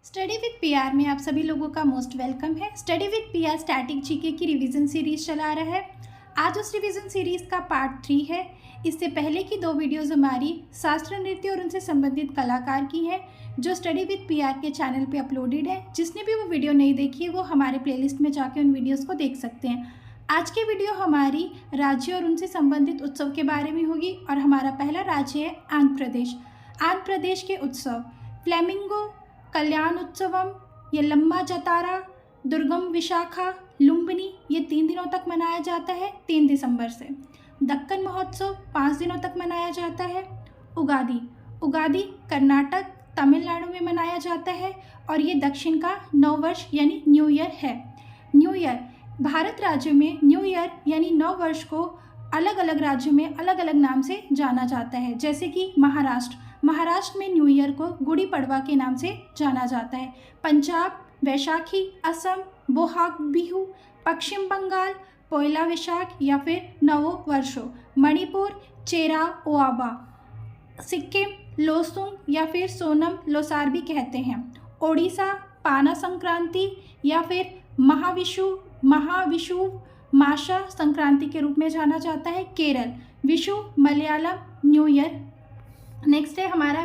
Study with PR में आप सभी लोगों का मोस्ट वेलकम है। Study with PR static GK की रिवीजन सीरीज चला रहा है। आज उस रिवीजन सीरीज का पार्ट 3 है। इससे पहले की 2 वीडियोस हमारी शास्त्र नृत्य और उनसे संबंधित कलाकार की हैं, जो स्टडी विद पीआर के चैनल पे अपलोडेड है। जिसने भी वो वीडियो नहीं देखी है वो हमारे प्लेलिस्ट में जाके उन वीडियोज़ को देख सकते हैं। आज की वीडियो हमारी राज्य और उनसे संबंधित उत्सव के बारे में होगी और हमारा पहला राज्य है आंध्र प्रदेश। आंध्र प्रदेश के उत्सव फ्लेमिंगो, कल्याण उत्सवम, ये लम्बा जतारा, दुर्गम विशाखा, लुम्बिनी, ये 3 दिनों तक मनाया जाता है 3 दिसंबर से। दक्कन महोत्सव 5 दिनों तक मनाया जाता है। उगादी, उगादी कर्नाटक तमिलनाडु में मनाया जाता है और ये दक्षिण का नव वर्ष यानी न्यू ईयर है। न्यू ईयर, भारत राज्य में न्यू ईयर यानी नव वर्ष को अलग अलग राज्यों में अलग अलग नाम से जाना जाता है। जैसे कि महाराष्ट्र में न्यू ईयर को गुड़ी पड़वा के नाम से जाना जाता है। पंजाब वैशाखी, असम बोहाग बिहू, पश्चिम बंगाल पोयला वैशाख या फिर नवो वर्षो, मणिपुर चेरा ओआबा, सिक्किम लोसुंग या फिर सोनम लोसार भी कहते हैं। ओडिशा पाना संक्रांति या फिर महाविषु माशा संक्रांति के रूप में जाना जाता है। Kerala Vishu Malayalam new year. Next है हमारा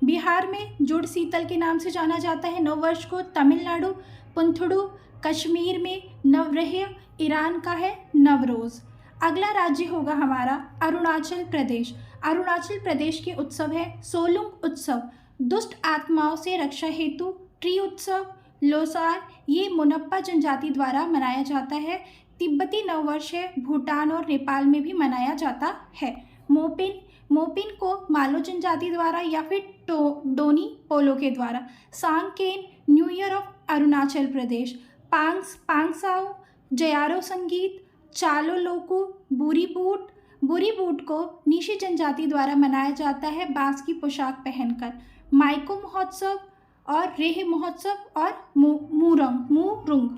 बिहार में जुड़ शीतल के नाम से जाना जाता है नव वर्ष को। तमिलनाडु पुंथुडु, कश्मीर में नवरेह, ईरान का है नवरोज। अगला राज्य होगा हमारा अरुणाचल प्रदेश। अरुणाचल प्रदेश के उत्सव है सोलुंग उत्सव, दुष्ट आत्माओं से रक्षा हेतु। ट्री उत्सव, लोसार, ये मुनप्पा जनजाति द्वारा मनाया जाता है। तिब्बती नववर्ष है, भूटान और नेपाल में भी मनाया जाता है। मोपिन को मालो जनजाति द्वारा या फिर डोनी पोलो के द्वारा। Sangken new year of Arunachal Pradesh. Pangsau जयारो संगीत, चालो लोकू, बुरी बूट को निशी जनजाति द्वारा मनाया जाता है बांस की पोशाक पहनकर। माइको महोत्सव और रेह महोत्सव और मुरुंग।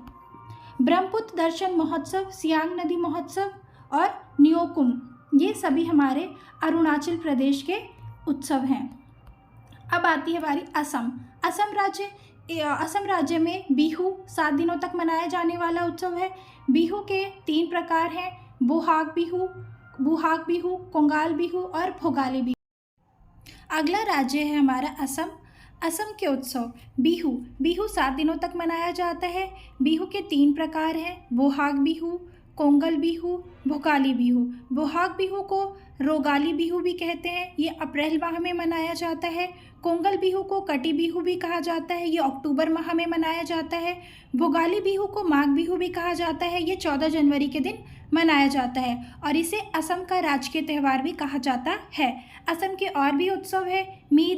ब्रह्मपुत्र दर्शन महोत्सव, सियांग नदी महोत्सव और न्योकुम, ये सभी हमारे अरुणाचल प्रदेश के उत्सव हैं। अब आती है हमारी असम राज्य में बिहू 7 दिनों तक मनाया जाने वाला उत्सव है। बिहू के 3 प्रकार हैं, बोहाग बिहू, कोंगाल बिहू और भोगाली बिहू। अगला राज्य है हमारा असम के उत्सव बिहू 7 दिनों तक मनाया जाता है। बिहू के 3 प्रकार हैं, बोहाग बिहू, कोंगल बिहू, भोगाली बिहू। बोहाग बिहू को रोगाली बिहू भी कहते हैं, ये अप्रैल माह में मनाया जाता है। कोंगल बिहू को कटी बिहू भी कहा जाता है, ये अक्टूबर माह में मनाया जाता है। भोगाली बिहू को माघ बिहू भी कहा जाता है, ये 14 जनवरी के दिन मनाया जाता है और इसे असम का राजकीय त्यौहार भी कहा जाता है। असम के और भी उत्सव है मी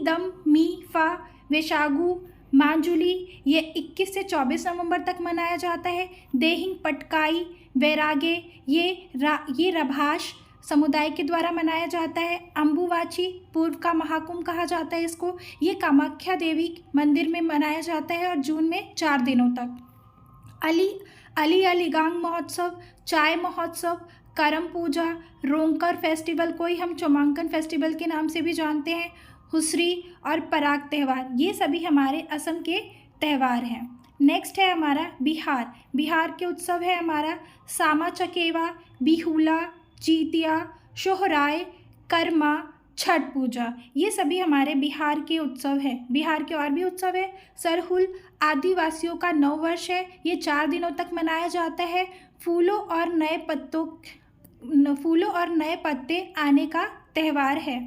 दम मी फा, वैशागु, मांजुली, ये 21 से 24 नवंबर तक मनाया जाता है। देहिंग पटकाई, वैरागे, ये रभाष समुदाय के द्वारा मनाया जाता है। अम्बुवाची पूर्व का महाकुंभ कहा जाता है इसको, ये कामाख्या देवी मंदिर में मनाया जाता है और जून में 4 दिनों तक। अलीगांग महोत्सव, चाय महोत्सव, करम पूजा, रोंगकर फेस्टिवल, कोई हम चौमांकन फेस्टिवल के नाम से भी जानते हैं, हुसरी और पराग त्यौहार, ये सभी हमारे असम के त्यौहार हैं। नेक्स्ट है हमारा बिहार के उत्सव है हमारा सामा चकेवा, बिहुला, जीतिया, सोहराय, कर्मा, छठ पूजा, ये सभी हमारे बिहार के उत्सव हैं। बिहार के और भी उत्सव है सरहुल, आदिवासियों का नव वर्ष है, ये 4 दिनों तक मनाया जाता है। फूलों और नए पत्ते आने का त्यौहार है।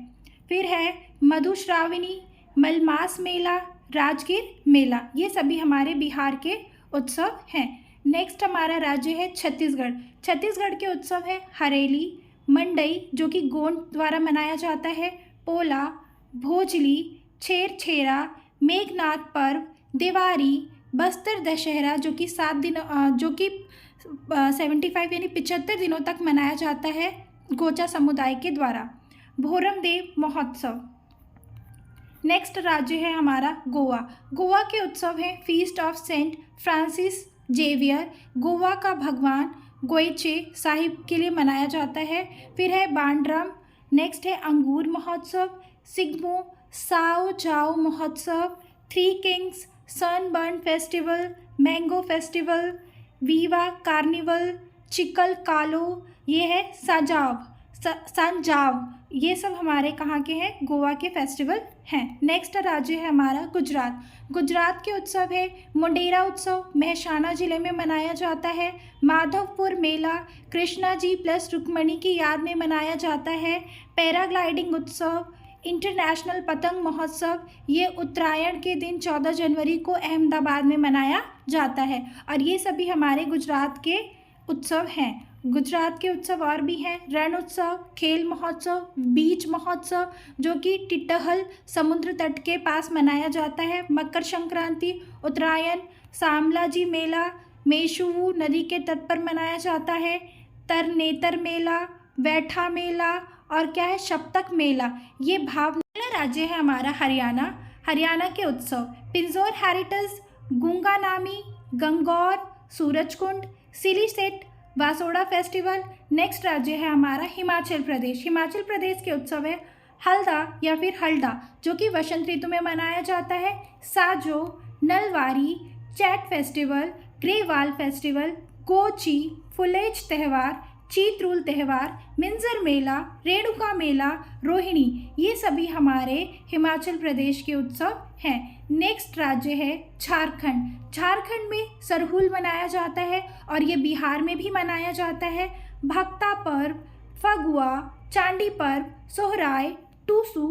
फिर है मधुश्रावणी, मलमास मेला, राजगीर मेला, ये सभी हमारे बिहार के उत्सव हैं। नेक्स्ट हमारा राज्य है छत्तीसगढ़ के उत्सव है हरेली, मंडई जो कि गोंड द्वारा मनाया जाता है, पोला, भोजली, छेरछेरा, मेघनाथ पर्व, दिवाली, बस्तर दशहरा जो कि 75 यानी 75 दिनों तक मनाया जाता है गोचा समुदाय के द्वारा। भोरम देव महोत्सव। नेक्स्ट राज्य है हमारा गोवा के उत्सव हैं feast of saint Francis Xavier, Goa का भगवान गोइचे साहिब के लिए मनाया जाता है। फिर है बांड्रम। नेक्स्ट है अंगूर महोत्सव, सिग्मो साओ जाओ महोत्सव, three kings, sunburn festival, mango festival, viva carnival, Chikal Kalo, ये है संजाव, ये सब हमारे कहाँ के हैं, गोवा के फेस्टिवल हैं। नेक्स्ट राज्य है हमारा गुजरात। गुजरात के उत्सव है मुंडेरा उत्सव, मेहसाणा जिले में मनाया जाता है। माधवपुर मेला कृष्णा जी प्लस रुक्मणी की याद में मनाया जाता है। पैराग्लाइडिंग उत्सव, इंटरनेशनल पतंग महोत्सव, ये उत्तरायण के दिन 14 जनवरी को अहमदाबाद में मनाया जाता है। और ये सभी हमारे गुजरात के उत्सव हैं। गुजरात के उत्सव और भी हैं, रण उत्सव, खेल महोत्सव, बीच महोत्सव जो कि टिटहल समुद्र तट के पास मनाया जाता है। मकर संक्रांति, उत्तरायण, शामलाजी मेला मेशुवु नदी के तट पर मनाया जाता है। तरनेतर मेला, बैठा मेला और क्या है, सप्तक मेला। ये भावना राज्य है हमारा हरियाणा। हरियाणा के उत्सव पिंजौर हेरिटेज, गूंगा नामी, गंगौर, सूरजकुंड, सिलीसेट, वासोड़ा फेस्टिवल। नेक्स्ट राज्य है हमारा हिमाचल प्रदेश। हिमाचल प्रदेश के उत्सव है हल्दा या फिर हल्डा जो कि वसंत ऋतु में मनाया जाता है। साजो, नलवारी, चैट फेस्टिवल, ग्रेवाल फेस्टिवल, गोची, फुलेज त्यौहार, चीतरूल त्यौहार, मिंजर मेला, रेणुका मेला, रोहिणी, ये सभी हमारे हिमाचल प्रदेश के उत्सव हैं। नेक्स्ट राज्य है झारखंड। झारखंड में सरहुल मनाया जाता है और ये बिहार में भी मनाया जाता है। भक्ता पर्व, फगुआ, चांदी पर्व, सोहराय, टूसू,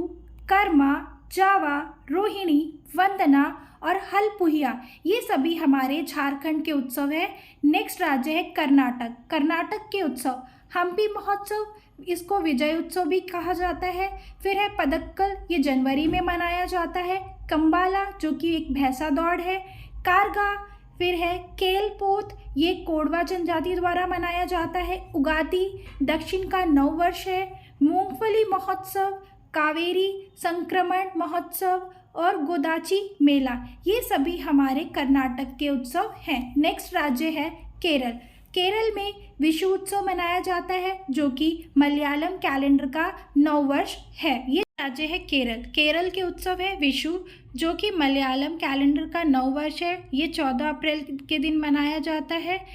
कर्मा, जावा, रोहिणी, वंदना और हलपुहिया, ये सभी हमारे झारखंड के उत्सव है। नेक्स्ट राज्य है कर्नाटक। कर्नाटक के उत्सव हम्पी महोत्सव, इसको विजय उत्सव भी कहा जाता है। फिर है पदक्कल, ये जनवरी में मनाया जाता है। कंबाला जो कि एक भैंसा दौड़ है। कारगा, फिर है केलपोत, ये कोडवा जनजाति द्वारा मनाया जाता है। उगादी दक्षिण का नववर्ष है। मूंगफली महोत्सव, कावेरी संक्रमण महोत्सव और गोदाची मेला, ये सभी हमारे कर्नाटक के उत्सव हैं। नेक्स्ट राज्य है केरल। केरल में विषु उत्सव मनाया जाता है जो कि मलयालम कैलेंडर का नववर्ष है। ये राज्य है केरल। केरल के उत्सव है विषु जो कि मलयालम कैलेंडर का नववर्ष है। ये 14 अप्रैल के दिन मनाया जाता है।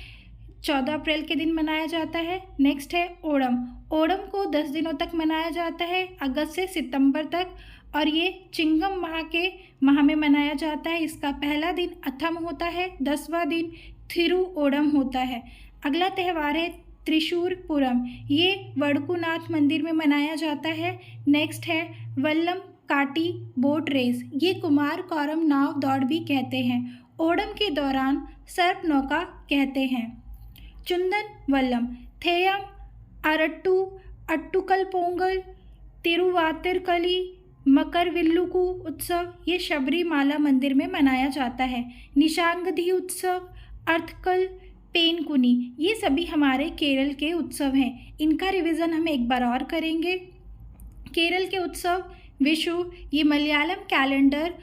14 अप्रैल के दिन मनाया जाता है। नेक्स्ट है ओणम। ओणम को 10 दिनों तक मनाया जाता है, अगस्त से सितंबर तक, और ये चिंगम माह में मनाया जाता है। इसका पहला दिन अथम होता है, 10वां दिन थिरु ओणम होता है। अगला त्यौहार है त्रिशूर पुरम, ये वडकुनाथ मंदिर में मनाया जाता है। नेक्स्ट है वल्लम काटी बोट रेस, ये कुमार कौरम नाव दौड़ भी कहते हैं। ओणम के दौरान सर्प नौका कहते हैं। चुंदन वल्लम, थेयम, अरट्टू, अट्टुकल पोंगल, तिरुवातिरकली, मकरविल्लुकु उत्सव, ये शबरीमाला मंदिर में मनाया जाता है। निशांगधी उत्सव, अर्थकल, पेनकुनी, ये सभी हमारे केरल के उत्सव हैं। इनका रिवीजन हम एक बार और करेंगे। केरल के उत्सव विषु, ये मलयालम कैलेंडर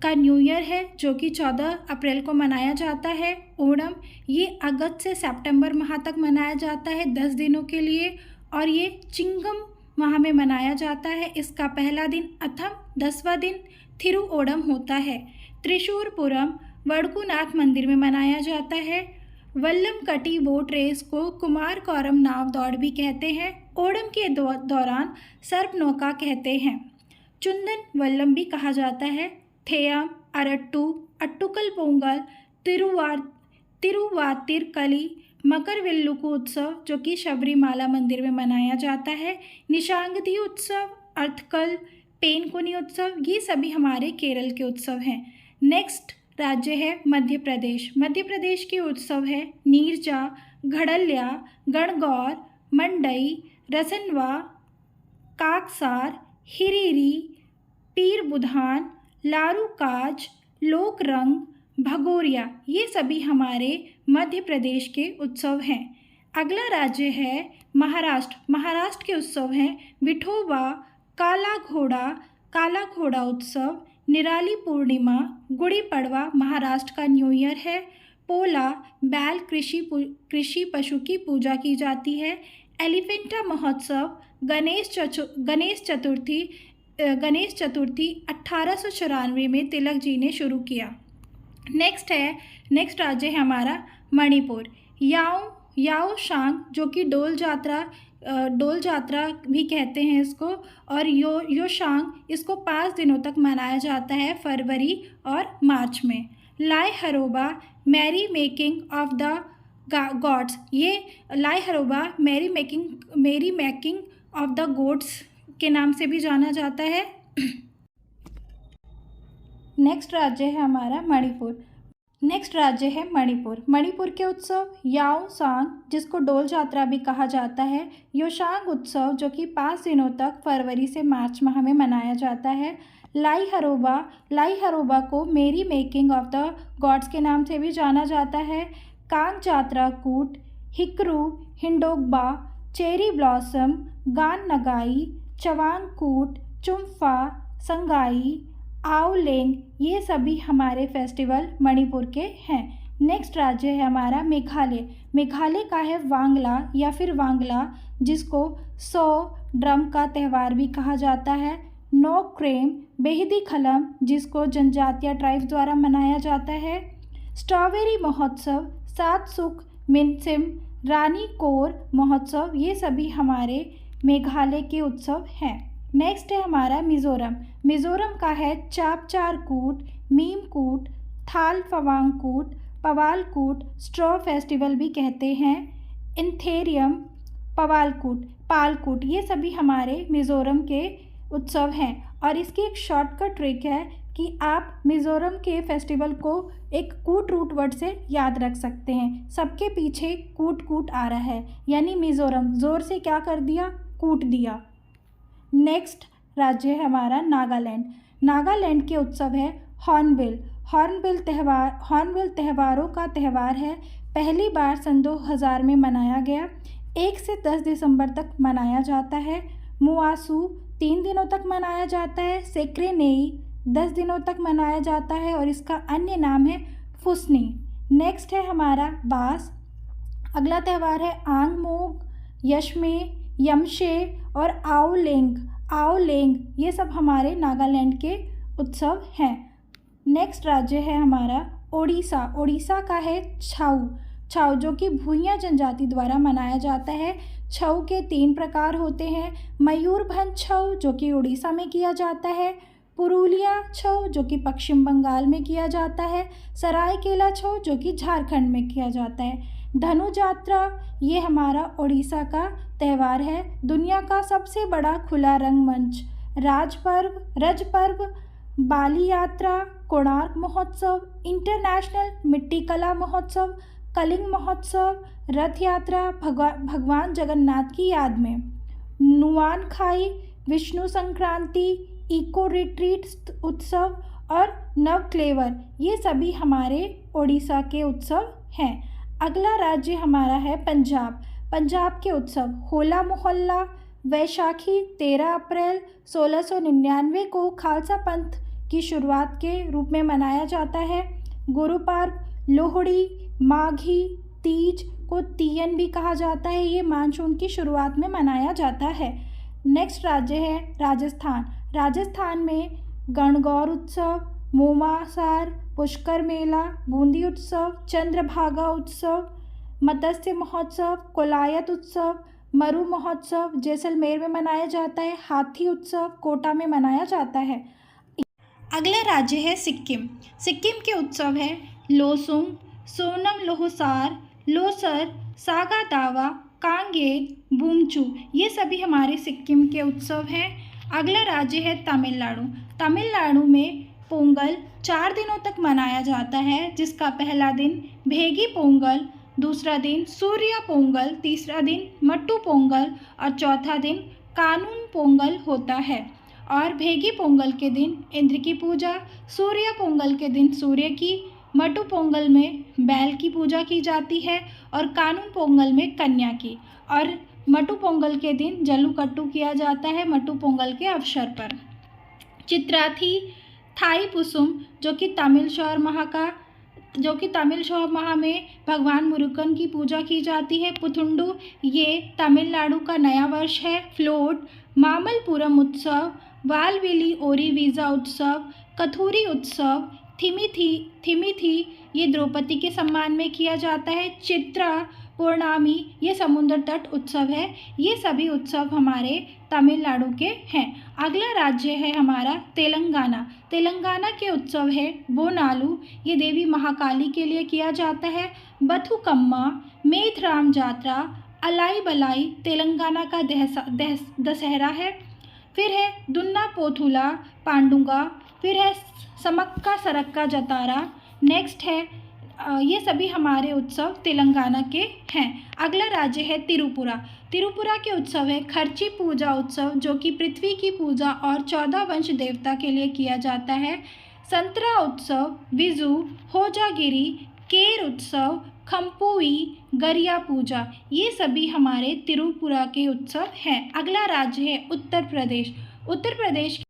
का न्यू ईयर है जो कि 14 अप्रैल को मनाया जाता है। ओणम, ये अगस्त से सितंबर माह तक मनाया जाता है 10 दिनों के लिए, और ये चिंगम माह में मनाया जाता है। इसका पहला दिन अथम, 10वां दिन थिरु ओणम होता है। त्रिशूरपुरम वडकुनाथ मंदिर में मनाया जाता है। वल्लम कटी बोट रेस को कुमार कौरम नाव दौड़ भी कहते हैं। ओणम के दौरान सर्प नौका कहते हैं। चुंदन वल्लम भी कहा जाता है। थेयम, अरट्टू, अट्टुकल पोंगल, तिरुवातिरकली, मकरविल्लुकु उत्सव जो कि शबरीमाला मंदिर में मनाया जाता है। निशांगधी उत्सव, अर्थकल, पेनकुनी उत्सव, ये सभी हमारे केरल के उत्सव हैं। नेक्स्ट राज्य है मध्य प्रदेश। मध्य प्रदेश के उत्सव है नीरजा, घड़ल्या, गणगौर, मंडई, रसनवा, काकसार, हिरीरी, पीर बुधान, लारूकाज, लोकरंग, भगोरिया, ये सभी हमारे मध्य प्रदेश के उत्सव हैं। अगला राज्य है महाराष्ट्र। महाराष्ट्र के उत्सव हैं विठोबा, काला घोड़ा उत्सव, निराली पूर्णिमा, गुड़ी पड़वा महाराष्ट्र का न्यू ईयर है। पोला, बैल कृषि पशु की पूजा की जाती है। एलिफेंटा महोत्सव, गणेश चतुर्थी गणेश चतुर्थी 1894 में तिलक जी ने शुरू किया। नेक्स्ट राज्य है हमारा मणिपुर। याओ शांग जो कि डोल जात्रा भी कहते हैं इसको, और यो शांग इसको 5 दिनों तक मनाया जाता है, फरवरी और मार्च में। Lai Haraoba merry making of the gods, ये Lai Haraoba merry making of the gods के नाम से भी जाना जाता है। नेक्स्ट राज्य है हमारा मणिपुर के उत्सव याओ सांग जिसको डोल जात्रा भी कहा जाता है, योशांग उत्सव जो कि 5 दिनों तक फरवरी से मार्च माह में मनाया जाता है। लाई हरोबा को मेरी मेकिंग ऑफ द गॉड्स के नाम से भी जाना जाता है। कांग जात्रा कूट, हिकरू, हिंडोगबा, चेरी ब्लॉसम, गान नगाई, चवांग कूट, चुम्फा, संगाई, आओलेंग, ये सभी हमारे फेस्टिवल मणिपुर के हैं। नेक्स्ट राज्य है हमारा मेघालय का है वांगला या फिर वांगला जिसको 100 ड्रम का त्यौहार भी कहा जाता है। नोक्रेम बेहदी खलम जिसको जनजातीय ट्राइब्स द्वारा मनाया जाता है। स्ट्रॉबेरी महोत्सव, सात सुख मिनसिम, रानी कोर महोत्सव, ये सभी हमारे मेघालय के उत्सव हैं। नेक्स्ट है हमारा मिज़ोरम का है चापचार कूट, मीम कूट, थाल फवांग कूट, पवाल कूट, स्ट्रॉ फेस्टिवल भी कहते हैं, इंथेरियम, पालकूट, ये सभी हमारे मिज़ोरम के उत्सव हैं। और इसकी एक शॉर्टकट ट्रिक है कि आप मिज़ोरम के फेस्टिवल को एक कूट रूट वर्ड से याद रख सकते हैं। सबके पीछे कूट आ रहा है, यानी मिज़ोरम ज़ोर से क्या कर दिया, कूट दिया। नेक्स्ट राज्य है हमारा नागालैंड के उत्सव है हॉर्नबिल त्योहारों का त्यौहार है। पहली बार सन 2000 में मनाया गया। 1 से 10 दिसंबर तक मनाया जाता है। मुआसू 3 दिनों तक मनाया जाता है। सेक्रेनेई 10 दिनों तक मनाया जाता है और इसका अन्य नाम है फुसनी। नेक्स्ट है हमारा बास। अगला त्यौहार है आंगमोग, यशमे, यमशे और आओलेंग, ये सब हमारे नागालैंड के उत्सव हैं। नेक्स्ट राज्य है हमारा ओडिशा का है छाऊ जो कि भूइयां जनजाति द्वारा मनाया जाता है। छऊ के 3 प्रकार होते हैं। मयूरभंज छऊ जो कि उड़ीसा में किया जाता है, पुरुलिया छऊ जो कि पश्चिम बंगाल में किया जाता है, सरायकेला छऊ जो कि झारखंड में किया जाता है। धनु जात्रा ये हमारा उड़ीसा का त्यौहार है। दुनिया का सबसे बड़ा खुला रंगमंच, रज पर्व, बाली यात्रा, कोणार्क महोत्सव, इंटरनेशनल मिट्टी कला महोत्सव, कलिंग महोत्सव, रथ यात्रा भगवान जगन्नाथ की याद में, नुआनखाई, विष्णु संक्रांति, इको रिट्रीट उत्सव और नवक्लेवर, ये सभी हमारे उड़ीसा के उत्सव हैं। अगला राज्य हमारा है पंजाब के उत्सव होला मोहल्ला, वैशाखी 13 अप्रैल 1699 को खालसा पंथ की शुरुआत के रूप में मनाया जाता है। गुरुपर्व, लोहड़ी, माघी, तीज को तीयन भी कहा जाता है, ये मानसून की शुरुआत में मनाया जाता है। नेक्स्ट राज्य है राजस्थान में गणगौर उत्सव, मोमासार, पुष्कर मेला, बूंदी उत्सव, चंद्रभागा उत्सव, मत्स्य महोत्सव, कोलायत उत्सव, मरु महोत्सव जैसलमेर में मनाया जाता है। हाथी उत्सव कोटा में मनाया जाता है। अगला राज्य है सिक्किम के उत्सव है लोसुंग, सोनम लोहसार, लोसर, सागा दावा, कांगेर, बूमचू, ये सभी हमारे सिक्किम के उत्सव हैं। अगला राज्य है तमिलनाडु में पोंगल 4 दिनों तक मनाया जाता है, जिसका पहला दिन भेगी पोंगल, दूसरा दिन सूर्या पोंगल, तीसरा दिन मट्टू पोंगल और चौथा दिन कानून पोंगल होता है। और भेगी पोंगल के दिन इंद्र की पूजा, सूर्या पोंगल के दिन सूर्य की, मट्टू पोंगल में बैल की पूजा की जाती है और कानून पोंगल में कन्या की, और मट्टू पोंगल के दिन जल्लीकट्टू किया जाता है मट्टू पोंगल के अवसर पर। चित्राथी थाई पुसुम जो कि तमिल शौर माह में भगवान मुरुगन की पूजा की जाती है। पुथुंडू ये तमिलनाडु का नया वर्ष है। फ्लोट, मामल्लपुरम उत्सव, वालवेली ओरी वीज़ा उत्सव, कथूरी उत्सव, थिमिथी ये द्रौपदी के सम्मान में किया जाता है। चित्रा पूर्णामी ये समुद्र तट उत्सव है। ये सभी उत्सव हमारे तमिलनाडु के हैं। अगला राज्य है हमारा तेलंगाना। तेलंगाना के उत्सव है बोनालू, ये देवी महाकाली के लिए किया जाता है। बथुकम्मा, मेथराम जात्रा, अलाई बलाई तेलंगाना का दशहरा है। फिर है दुन्ना पोथुला पांडुगा, फिर है समक्का सरक्का जतारा। नेक्स्ट है ये सभी हमारे उत्सव तेलंगाना के हैं। अगला राज्य है त्रिपुरा। त्रिपुरा के उत्सव है खर्ची पूजा उत्सव, जो कि पृथ्वी की पूजा और 14 वंश देवता के लिए किया जाता है। संतरा उत्सव, विजू, होजागिरी, केर उत्सव, खम्पुई, गरिया पूजा, ये सभी हमारे त्रिपुरा के उत्सव हैं। अगला राज्य है उत्तर प्रदेश।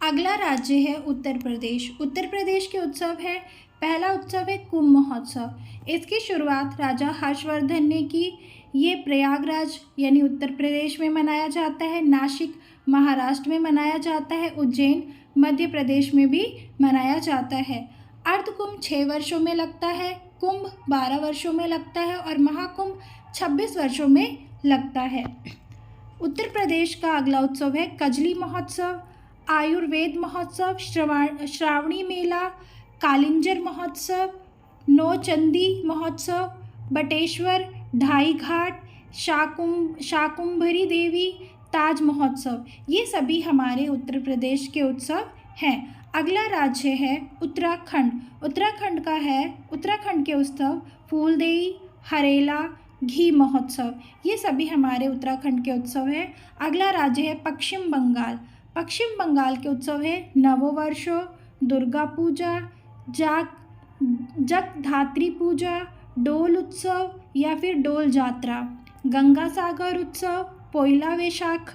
अगला राज्य है उत्तर प्रदेश। उत्तर प्रदेश के उत्सव है, पहला उत्सव है कुंभ महोत्सव। इसकी शुरुआत राजा हर्षवर्धन ने की। ये प्रयागराज यानी उत्तर प्रदेश में मनाया जाता है। नासिक महाराष्ट्र में मनाया जाता है। उज्जैन मध्य प्रदेश में भी मनाया जाता है। अर्धकुंभ 6 वर्षों में लगता है, कुंभ 12 वर्षों में लगता है और महाकुंभ 26 वर्षों में लगता है। उत्तर प्रदेश का अगला उत्सव है कजली महोत्सव, आयुर्वेद महोत्सव, श्रावणी मेला, कालिंजर महोत्सव, नौचंदी महोत्सव, बटेश्वर, ढाई घाट, शाकुंभरी देवी, ताज महोत्सव, ये सभी हमारे उत्तर प्रदेश के उत्सव हैं। अगला राज्य है उत्तराखंड। उत्तराखंड के उत्सव फूलदेई, हरेला, घी महोत्सव, ये सभी हमारे उत्तराखंड के उत्सव हैं। अगला राज्य है पश्चिम बंगाल। पश्चिम बंगाल के उत्सव है नववर्षो, दुर्गा पूजा, जगधात्री पूजा, डोल उत्सव या फिर डोल जात्रा, गंगा सागर उत्सव, पोइला वैशाख,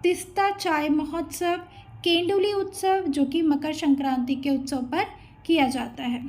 तिस्ता चाय महोत्सव, केंडुली उत्सव, जो कि मकर संक्रांति के उत्सव पर किया जाता है।